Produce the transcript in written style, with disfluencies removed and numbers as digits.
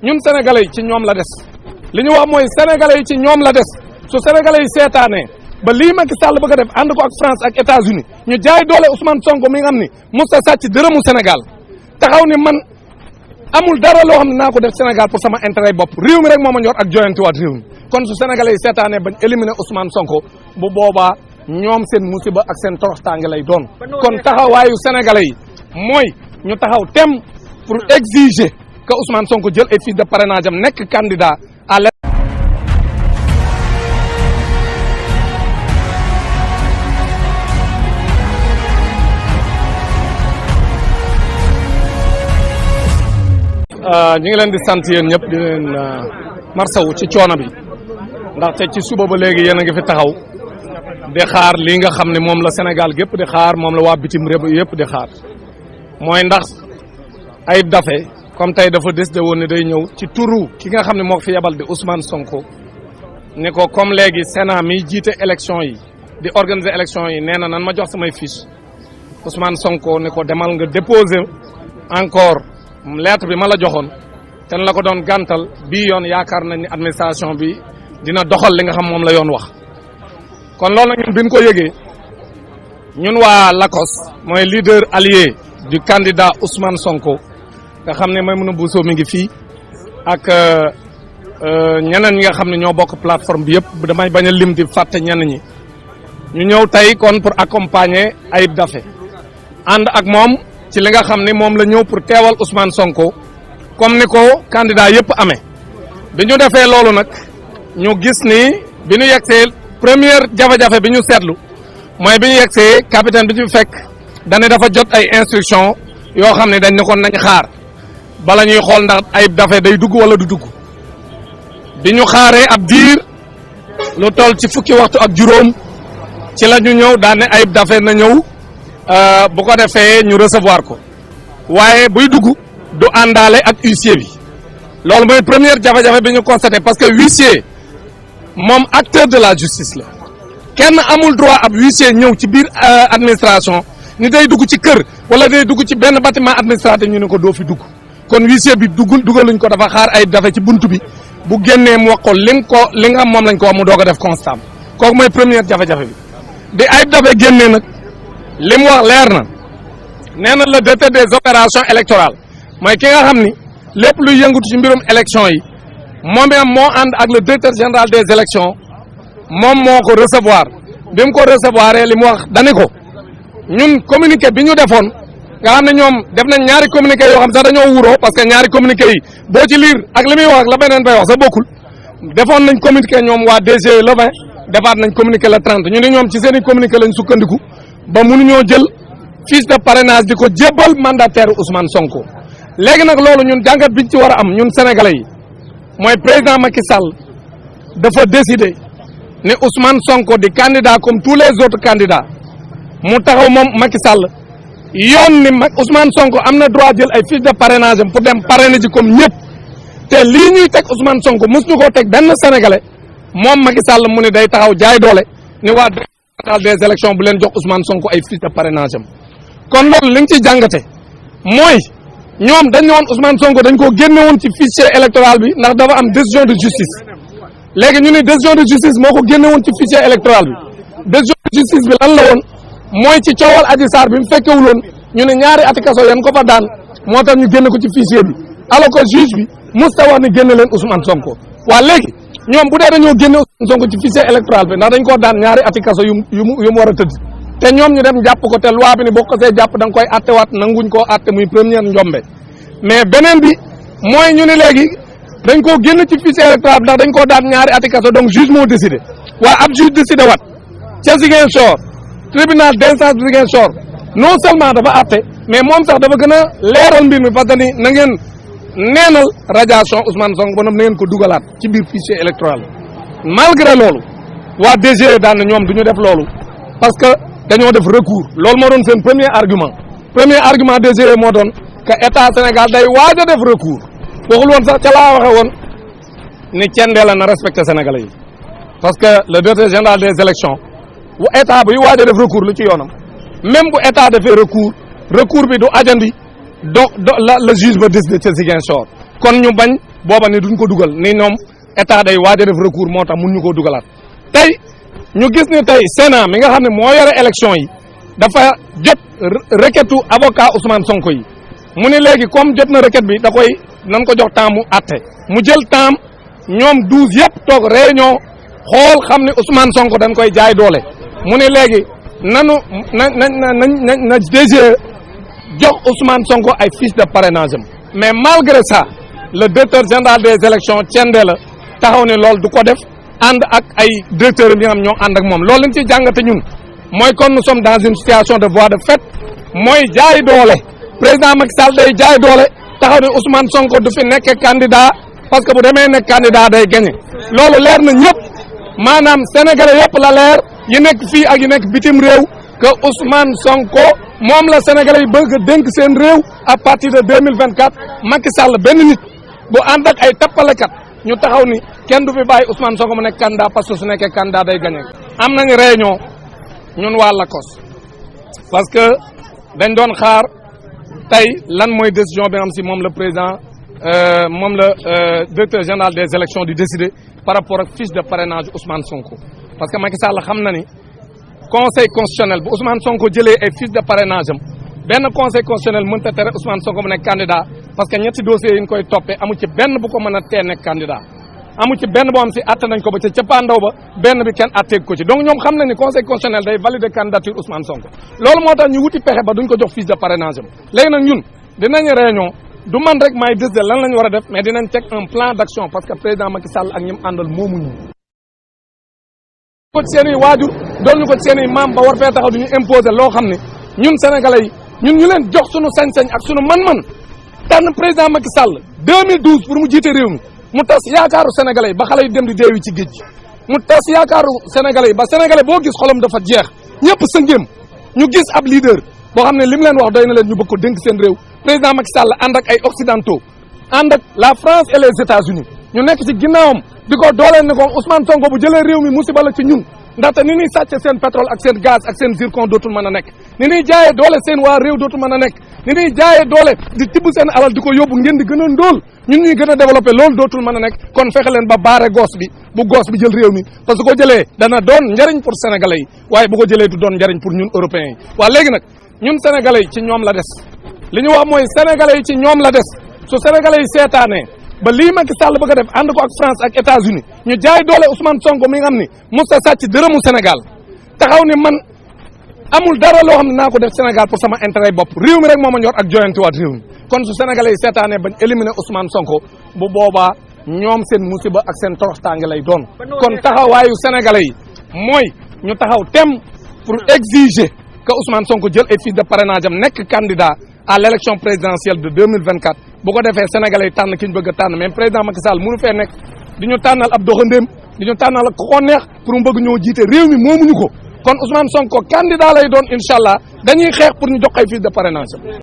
ñun sénégalais yi ci ñoom la des li ñu wax mooy sénégalais yi ci ñoom la des su sénégalais yi seetaanee ba lii Macky Sall bëgg a def ànd ko ak France ak États-Unis ñu jaay doole Ousmane Sonko mi nga xam ni musta sàcc dërëmu Sénégal taxaw ni man amul dara loo xam ne naa ko def Sénégal pour sama intérêt bopp réew mi rek moo ma ñor ak joyantiwaat réew mi kon su sénégalais yi seetaanee bañ éliminer Ousmane Sonko bu boobaa ñoom seen musiba ak seen toroxtaange lay doon kon taxawaayu sénégalais yi mooy ñu taxaw tem pour exiger que Ousmane Sonko jël ay fiches de parrainage am nekk candidat à l' ñu ngi leen di sant yéen ñëpp di leen marsawu ci coono bi ndaxte ci suba ba léegi yéen a ngi fi taxaw di xaar lii nga xam ne moom la Sénégal gépp di xaar moom la waa bitim réew yëpp di xaar mooy ndax Ayib Daffé comme tey dafa décidé woon ne day ñëw ci turu ki nga xam ne moo fi yebal di Ousmane Sonko ni ko comme léegi Sénat mi jiite élection yi di organiser élection yi nee na nan ma jox samay fiche Ousmane Sonko ni ko demal nga déposer encore lettre bi ma la joxoon te la ko doon gàntal bii yoon yaakaar nañ ni administration bi dina doxal li nga xam moom la yoon wax kon loolu nag ñun bi ñu ko yëgee ñun waa LACOS mooy leader allié du candidat Ousmane Sonko nga xam ne Maimouna Bousso mi ngi fii ak ñeneen ñi nga xam ne ñoo bokk plateforme bi yëpp damay bañ a lim di fàtte ñenn ñi ñu ñëw tey kon pour accompagner Ayib Daffé ànd ak moom ci li nga xam ni moom la ñëw pour teewal Ousmane Sonko comme ni ko candidat yëpp amee bi ñu defee loolu nag ñu gis ni bi ñu yegsee première jafe-jafe bi ñu seetlu mooy bi ñu yegsee capitaine bi ñu fekk dañu dafa jot ay instruction yoo xam ne dañ ne ko nañ xaar bala ñuy xool ndax Ayib Daffé day dugg wala du dugg bi ñu xaaree ab diir lu toll ci fukki waxtu ak juróom ci la ñu ñëw daan ne Ayib Daffé na ñëw bu ko defee ñu recevoir ko waaye buy dugg du àndaale ak huissier bi loolu mooy première jafe-jafe bi ñu constaté parce que huissier moom acteur de la justice la kenn amul droit ab huissier ñëw ci biir administration ni day dugg ci kër wala day dugg ci benn bâtiment administratif ñu ne ko doo fi dugg kon huissier bi dugaluñ ko dafa xaar Ayib Daffé ci buntu bi bu génnee mu wax ko li nga moom lañ ko wax mu doog a def constat kooku mooy première jafe-jafe bi di Ayib Daffé génnee nag li mu wax leer na nee na le directeur des opérations électorales mooy ki nga xam ni lépp luy yëngatu ci mbirum élection yi moom itam moo ànd ak le directeur général des élections moom moo ko recevoir bi mu ko recevoir li mu wax dani ko ñun communiqué bi ñu defoon nga xam ne ñoom def nañ ñaari communiqué yoo xam sax dañoo wuroo parce que ñaari communiqué yi boo ci liir ak li muy wax ak la beneen bay wax sa bokkul defoon nañ communiqué ñoom waa DG le 20 defaat nañ communiqué le 30 ñu ne ñoom ci seen i communiqué lañ sukkandiku ba mënuñoo jël fiche de parrainage di ko jébbal mandataire Ousmane Sonko léegi nag loolu ñun jàngat biñ ci war a am ñun sénégalais yi mooy président Macky Sall dafa décider ne Ousmane Sonko di candidat comme tous les autres candidats mu taxaw moom Macky Sall yoon ni Ousmane Sonko am na droit jël ay fiche de parrainage am pour dem parrainer ji comme ñëpp te lii ñuy teg Ousmane Sonko mos ñu koo teg benn sénégalais moom Macky Sall mu ne day taxaw jaay doole ni waa des élections bu leen jox Ousmane Sonko ay fiche de parrainage am kon loolu li nga ciy jàngate mooy ñoom dañ ne woon Ousmane Sonko dañ koo génne woon ci fichier électoral bi ndax dafa am décision de justice léegi ñu ne décision de justice moo ko génne woon ci fichier électoral bi décision de justice bi lan la woon mooy ci coowal Adji Sarr bi mu fekkewuloon ñu ne ñaari ati kaso yan ko fa daan moo tax ñu génne ko ci fichier bi alors que juge bi musta wax ni génne leen Ousmane Sonko waa léegi ñoom bu dee dañoo génne Ousmane Sonko ci fichier électoral bi ndax dañ koo daan ñaari ati kaso yu mu war a tëdd te ñoom ñu dem jàpp ko te loi bi ni boo ko see jàpp da nga koy attewaat nanguñ koo atte muy première njombe mais beneen bi mooy ñu ne léegi dañ koo génn ci fichier électoral bi ndax dañ koo daan ñaari ati kaso donc juge moo décidé waa ab juge décidé wat ca Ziguinchor tribunal d'instance de Ziguinchor non seulement dafa atte mais moom sax dafa gën a leeral mbir mi parce que ni na ngeen neenal radiation Ousmane Sonko ba na ngeen ko dugalaat ci biir fichier électoral malgré loolu waa DG daan na ñoom du ñu def loolu parce que dañoo def recours loolu moo doon seen premier argument DG moo doon que état Sénégal day waaj a def recours waxul woon sax ca laa waxe woon ni cendee la na respecté Sénégalais yi parce que le directeur général des élections bu état buy waaj a def recours lu ci yoonam même bu état defee recours bi du ajandi le juge ba décidé ca Ziguinchor kon ñu bañ booba ni duñ ko dugal ni ñoom état day waaj a def recours moo tax mun ñu koo dugalaat tey ñu gis ne tey Sénat mi nga xam ne moo yore élection yi dafa jot requête avocat Ousmane Sonko yi mu ne léegi comme jot na requête bi da koy nan ko jox temps mu àtte mu jël temps ñoom 12 yëpp toog réunion xool xam ne Ousmane Sonko dañ koy jaay doole mu ne léegi nanu na DGE jox Ousmane Sonko ay fiche de parrainage am mais malgré ça le directeur général des élections Thiendella taxaw ne loolu du ko def ànd ak ay directeurs yi nga xam ñoo ànd ak moom loolu lañ ci jàngate ñun mooy kon nous sommes dans une situation de voie de fait mooy jaay doole président Macky Sall day jaay doole taxaw ne Ousmane Sonko du fi nekk candidat parce que bu demee nekk candidat day gagné loolu leer na ñëpp maanaam sénégalais yëpp la leer yi nekk fii ak yi nekk bitim réew que Ousmane Sonko moom la sénégalais yi bëgg a dénk seen réew à partir de 2024 Macky Sall benn nit bu ànd ak ay tappalekat ñu taxaw ni kenn du fi bàyyi Ousmane Sonko mu nekk candidat parce que su nekkee candidat day gagné. am nañu réunion ñun waa Lacoste parce que dañ doon xaar tey lan mooy décision bi nga xam si moom la président moom la directeur général des élections di décider par rapport ak fiche de parrainage Ousmane Sonko parce que Macky Sall xam na ni conseil constitutionnel bu Ousmane Sonko jëlee ay fiche de parrainage am benn conseil constitutionnel mënut a tere Ousmane Sonko mu nekk candidat parce que ñetti dossiers yi ñu koy toppee amu ci benn bu ko mën a tee nekk candidat amu ci benn boo xam si atte nañ ko ba ca cappaandaw ba benn bi kenn atteeg ko ci donc ñoom xam na ni conseil constitutionnel day valider candidature Ousmane Sonko loolu moo tax ñu wuti pexe ba duñ ko jox fiche de parrainage am léegi nag ñun dinañ réunion du man rek maay décider lan la ñu war a def mais dinañ teg un plan d'action parce que président Macky Sall ak ñi mu àndal moomuñu ko ci seen i waajur doon ñu ko ci seen i maam ba war fee taxaw duñu imposer loo xam ne ñun sénégalais yi ñun ñu leen jox suñu sañ-sañ ak suñu man-man tànn président Macky Sall 2012 pour mu jiite réew mi mu tas yaakaaru sénégalais yi ba xale yi dem di deewi ci géej gi mu tas yaakaaru sénégalais yi ba sénégalais boo gis xolam dafa jeex ñëpp sëngéem ñu gis ab leader boo xam ne li mu leen wax doy na leen ñu bëgg ko dénk seen réew président Macky Sall ànd ak ay occidentaux ànd ak la France et les États-Unis ñu nekk ci ginnaawam di ko dooleel ne ko Ousmane Sonko bu jëlee réew mi musiba la ci ñun ndaxte ni ñuy sàcce seen pétrole ak seen gaz ak seen zircon dootul mën a nekk ni ñuy jaayee doole seen waa réew dootul mën a nekk ni ñuy jaayee doole di tibb seen alal di ko yóbbu ngeen di gën a ndóol ñun ñuy gën a développé loolu dootul mën a nekk kon fexe leen ba baare goos bi bu goos bi jël réew mi parce que ko jëlee dana doon njariñ pour sénégalais yi waaye bu ko jëlee du doon njariñ pour ñun européens yi waa léegi nag ñun sénégalais yi ci ñoom la des li ñu wax mooy sénégalais yi ci ñoom la des su sénégalais yi seetaanee ba lii Macky Sall bëgg a def ànd ko ak France ak États-Unis ñu jaay doole Ousmane Sonko mi nga xam ni musta sàcc dërëmu Sénégal taxaw ni man amul dara loo xam ne naa ko def Sénégal pour sama intérêt bopp réew mi rek moo ma ñor ak joyantiwaat réew mi kon su sénégalais yi seetaanee bañ éliminer Ousmane Sonko bu boobaa ñoom seen musiba ak seen toroxtaange lay doon kon taxawaayu sénégalais yi mooy ñu taxaw tem pour exiger que Ousmane Sonko jël ay fiches de parrainage am nekk candidat à l'élection présidentielle de 2024 bu ko defee sénégalais yi tànn ki ñu bëgg a tànn mais président Macky Sall mënu fee nekk di ñu tànnal ab doxandéem di ñu tànnal ak ko neex pour mu bëgg ñoo jiite réew mi moomuñu ko kon Ousmane Sonko candidat lay doon incha allah dañuy xeex pour ñu jox ay fiches de parrainage am